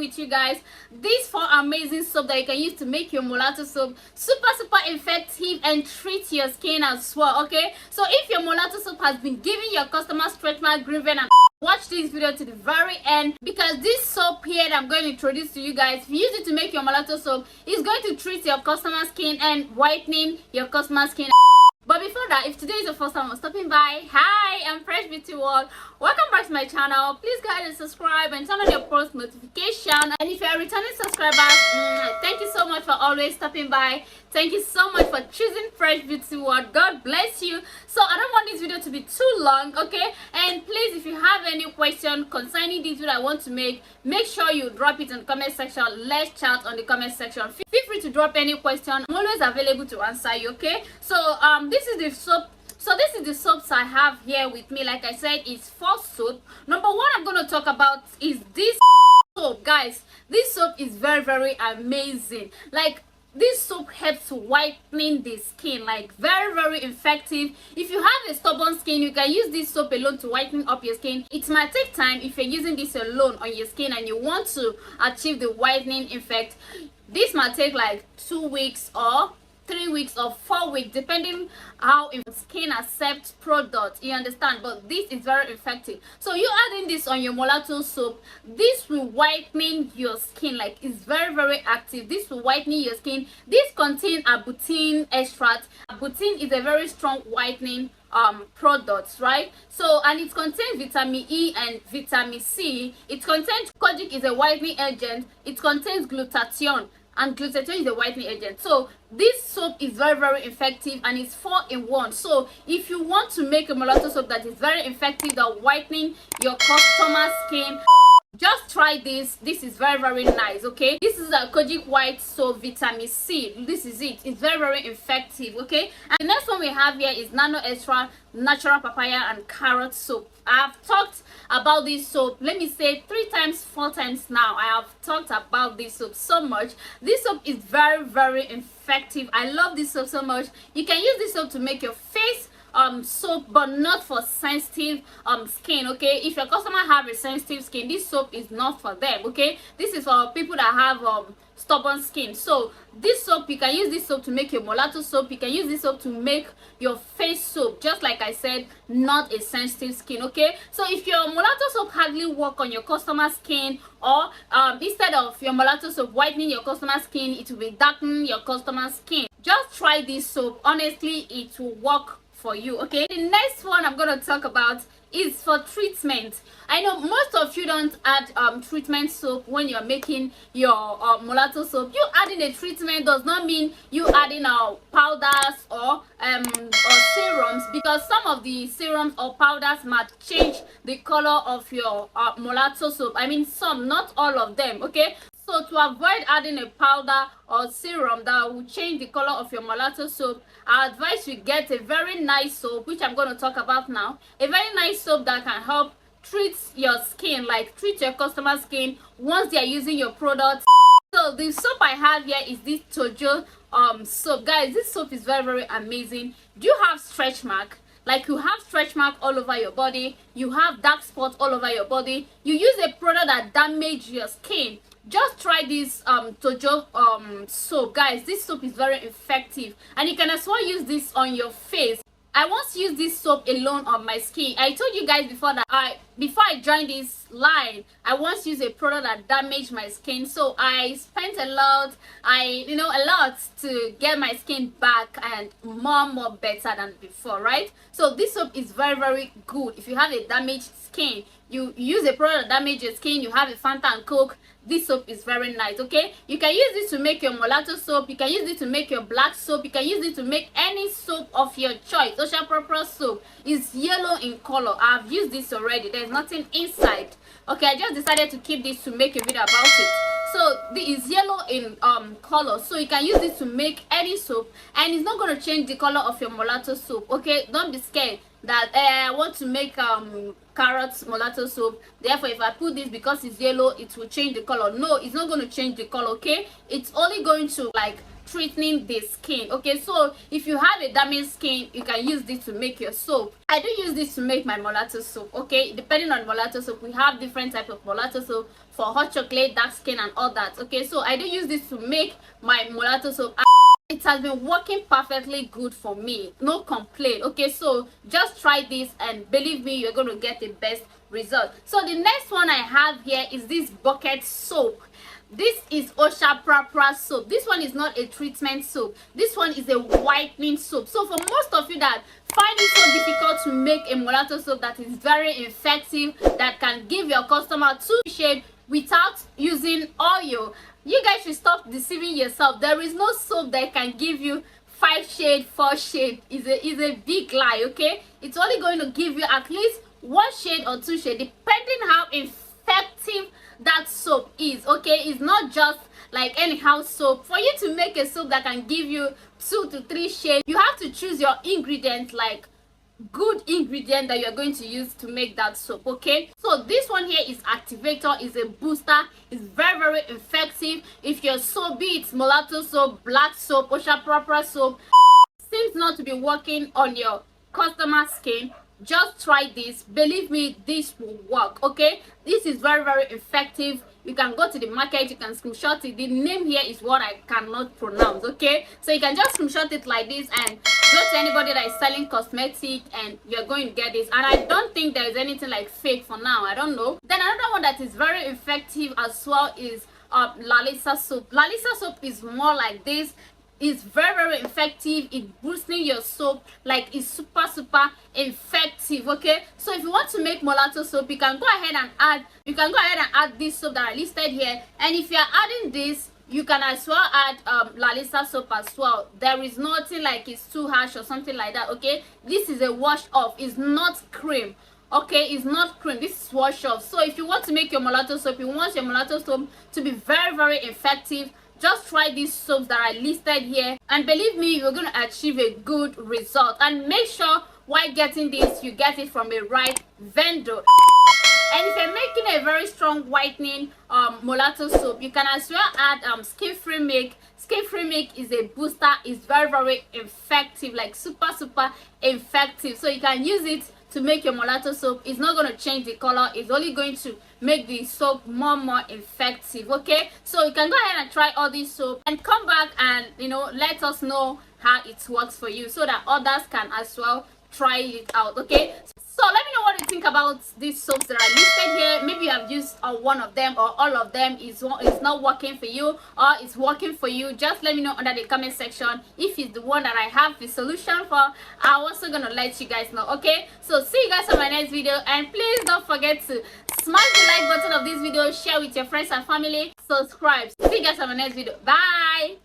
with you guys these 4 amazing soap that you can use to make your molato soap super effective and treat your skin as well. Okay, so if your molato soap has been giving your customers stretch mark, grieving, and watch this video to the very end, because this soap here that I'm going to introduce to you guys, if you use it to make your molato soap, it's going to treat your customer skin and whitening your customer skin. But before that, if today is your first time stopping by, hi, I'm Fresh Beauty World. Welcome back to my channel. Please go ahead and subscribe and turn on your post notification. And if you're a returning subscriber, thank you so much for always stopping by. Thank you so much for choosing Fresh Beauty World. God bless you. So I don't want this video to be too long, okay? And please, if you have any question concerning this video I want to make sure you drop it in the comment section. Let's chat on the comment section. Feel free to drop any question. I'm always available to answer you, okay? So this is the soap. So this is the soaps I have here with me. Like I said, it's 4 soap. Number 1 I'm going to talk about is this soap, guys. This soap is very amazing. Like, this soap helps to whitening the skin, like very effective. If you have a stubborn skin, you can use this soap alone to whiten up your skin. It might take time if you're using this alone on your skin and you want to achieve the whitening effect. This might take like 2 weeks or 3 weeks or 4 weeks, depending how skin accepts product, you understand. But this is very effective. So you adding this on your molato soap, this will whitening your skin. Like, it's very active. This will whitening your skin. This contains butane extract. Butane is a very strong whitening products, right? So, and it contains vitamin E and vitamin C. It contains Kojic, is a whitening agent. It contains glutathione, and glutathione is a whitening agent. So this soap is very effective, and it's 4 in 1. So if you want to make a molato soap that is very effective at whitening your customer skin, just try this. This is very nice. Okay, this is a Kojic white soap vitamin C. This is it. It's very effective. Okay, and the next one we have here is nano extra natural papaya and carrot soap. I have talked about this soap, let me say 3 times 4 times now. I have talked about this soap so much. This soap is very effective. I love this soap so much. You can use this soap to make your face soap, but not for sensitive skin. Okay, if your customer have a sensitive skin, this soap is not for them. Okay, this is for people that have stubborn skin. So this soap, you can use this soap to make your molato soap. You can use this soap to make your face soap, just like I said, not a sensitive skin. Okay, so if your molato soap hardly work on your customer skin, or instead of your molato soap whitening your customer skin, it will be darkening your customer skin, just try this soap. Honestly, it will work for you. Okay, the next one I'm going to talk about is for treatment. I know most of you don't add treatment soap when you're making your molato soap. You adding a treatment does not mean you adding powders or serums, because some of the serums or powders might change the color of your molato soap. I mean, some, not all of them. Okay, so to avoid adding a powder or serum that will change the color of your molato soap, I advise you get a very nice soap, which I'm going to talk about now. A very nice soap that can help treat your skin, like treat your customer skin once they are using your products. So the soap I have here is this Tojo soap. Guys, this soap is very amazing. Do you have stretch mark? Like, you have stretch mark all over your body, you have dark spots all over your body, you use a product that damage your skin, just try this Tojo soap. Guys, this soap is very effective, and you can as well use this on your face. I once used this soap alone on my skin. I told you guys before that before I joined this line, I once used a product that damaged my skin. So I spent a lot to get my skin back and more better than before, right? So this soap is very good. If you have a damaged skin, you use a product that damages your skin, you have a Fanta and Coke, this soap is very nice. Okay, you can use this to make your molato soap, you can use it to make your black soap, you can use it to make any soap of your choice. Ocean Purpose soap is yellow in color. I've used this already. There's nothing inside. Okay, I just decided to keep this to make a video about it. So this is yellow in color, so you can use this to make any soap, and it's not going to change the color of your molato soap. Okay, don't be scared that I want to make carrot molato soap, therefore if I put this because it's yellow it will change the color. No, it's not going to change the color. Okay, it's only going to like treating the skin. Okay, so if you have a damaged skin, you can use this to make your soap. I do use this to make my molato soap. Okay, depending on molato soap, we have different types of molato soap for hot chocolate, dark skin, and all that. Okay, so I do use this to make my molato soap. It has been working perfectly good for me, no complaint. Okay, so just try this and believe me, you're going to get the best result. So the next one I have here is this bucket soap. This is Osha Prapra soap. This one is not a treatment soap. This one is a whitening soap. So for most of you that find it so difficult to make a molato soap that is very effective, that can give your customer 2 shades without using oil, you guys should stop deceiving yourself. There is no soap that can give you 5 shades, 4 shades. Is a big lie. Okay, it's only going to give you at least 1 shade or 2 shades, depending how effective that soap is. Okay, it's not just like anyhow soap. For you to make a soap that can give you 2 to 3 shades, you have to choose your ingredients, like good ingredient that you're going to use to make that soap. Okay, so this one here is activator, is a booster, is very effective. If your soap, be it molato soap, black soap, Osha Prapra soap, seems not to be working on your customer skin, just try this. Believe me, this will work. Okay, this is very effective. You can go to the market, you can screenshot it. The name here is what I cannot pronounce. Okay, so you can just screenshot it like this and go to anybody that is selling cosmetic, and you're going to get this. And I don't think there is anything like fake for now. I don't know. Then another one that is very effective as well is Lalisa soap. Lalisa soap is more like this. It's very effective in boosting your soap. Like, it's super effective. Okay, so if you want to make molato soap, you can go ahead and add this soap that I listed here. And if you are adding this, you can as well add Lalisa soap as well. There is nothing like it's too harsh or something like that. Okay, this is a wash off, it's not cream. Okay, it's not cream, this is wash off. So if you want to make your molato soap, you want your molato soap to be very effective, just try these soaps that I listed here, and believe me, you're going to achieve a good result. And make sure while getting this, you get it from a right vendor. And if you're making a very strong whitening molato soap, you can as well add skin free milk. Skin free milk is a booster, is very effective, like super effective. So you can use it to make your molato soap. It's not going to change the color, it's only going to make the soap more effective. Okay, so you can go ahead and try all these soap and come back and let us know how it works for you, so that others can as well try it out. Okay, so let me know what you think about these soaps that are listed here. Maybe you have used one of them, or all of them is not working for you, or it's working for you. Just let me know under the comment section. If it's the one that I have the solution for, I'm also gonna let you guys know. Okay, so see you guys on my next video, and please don't forget to smash the like button of this video, share with your friends and family, subscribe. See you guys on my next video. Bye.